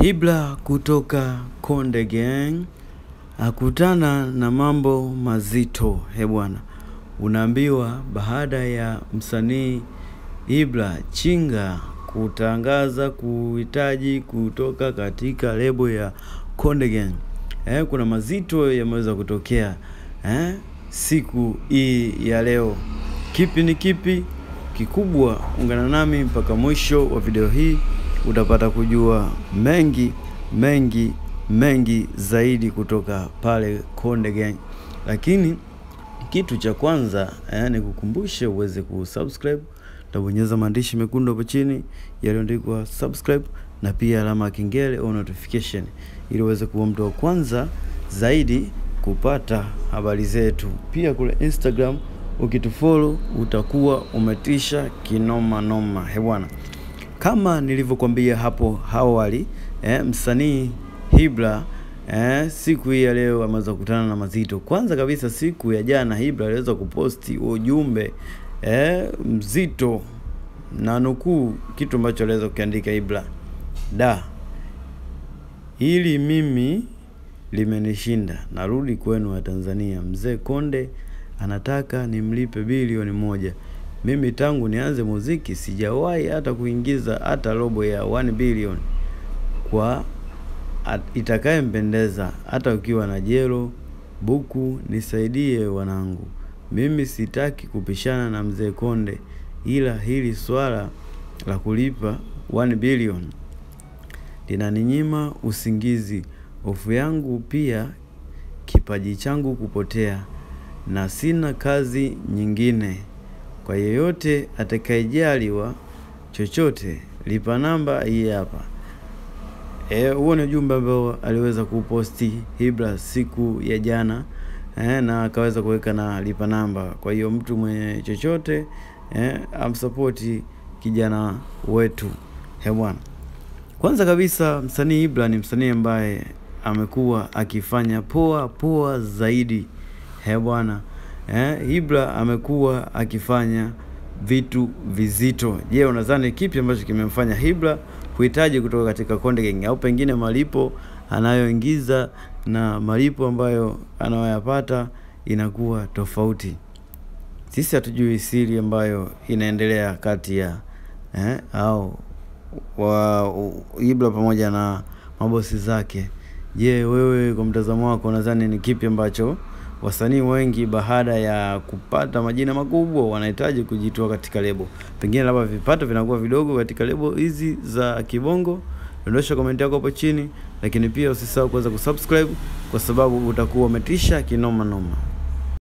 Ibra kutoka Konde Gang akutana na mambo mazito. Bwana, unaambiwa baada ya msanii Ibra Chinga kutangaza kuhitaji kutoka katika lebo ya Konde Gang, kuna mazito yameweza kutokea siku hii ya leo. Kipi ni kipi kikubwa? Ungana nami mpaka mwisho wa video hii, utapata kujua mengi zaidi kutoka pale Konde Gang. Lakini kitu cha kwanza ni kukumbushe uweze kusubscribe, utabonyeza maandishi mekundu hapo chini yaliyoandikwa subscribe, na pia alama ya kengele au notification, ili uweze kuwa mtu wa kwanza zaidi kupata habari zetu. Pia kule Instagram ukitufollow utakuwa umetisha kinoma noma. Bwana, kama nilivyokuambia hapo awali, msanii Ibra siku hii ya leo ameweza kukutana na mazito. Kwanza kabisa, siku ya jana Ibra aliweza kuposti ujumbe mzito, na nukuu kitu ambacho aliweza kuandika Ibra: hili mimi limenishinda, narudi kwenu wa Tanzania. Mzee Konde anataka nimlipe bilioni 1. Mimi tangu nianze muziki sijawahi hata kuingiza hata robo ya 1 bilioni. Kwa itakayempendeza, hata ukiwa na jelo buku nisaidie wanangu. Mimi sitaki kupishana na Mzee Konde, ila hili swala la kulipa 1 bilioni linaninyima usingizi, hofu yangu pia kipaji changu kupotea, na sina kazi nyingine. Kwa yeyote atakayejaliwa chochote, lipa namba hii hapa. Huo ni ujumbe ambao aliweza kuposti Ibra siku ya jana, na akaweza kuweka na lipa namba. Kwa hiyo mtu mwenye chochote amsupporti kijana wetu. Bwana, kwanza kabisa msanii Ibra ni msanii ambaye amekuwa akifanya poa zaidi. Bwana, Ibra amekuwa akifanya vitu vizito. Je, unadhani kipi ambacho kimemfanya Ibra kuhitaji kutoka katika Konde Gang? Au pengine malipo anayoingiza na malipo ambayo anayoyapata inakuwa tofauti? Sisi hatujui siri ambayo inaendelea kati ya au Ibra pamoja na mabosi zake. Je, wewe kwa mtazamo wako unadhani ni kipi ambacho wasanii wengi baada ya kupata majina makubwa wanahitaji kujitoa katika lebo? Pengine labda vipato vinakuwa vidogo katika lebo hizi za kibongo. Dondosha comment yako hapo chini, lakini pia usisahau kuweza kusubscribe, kwa sababu utakuwa umetisha kinoma noma.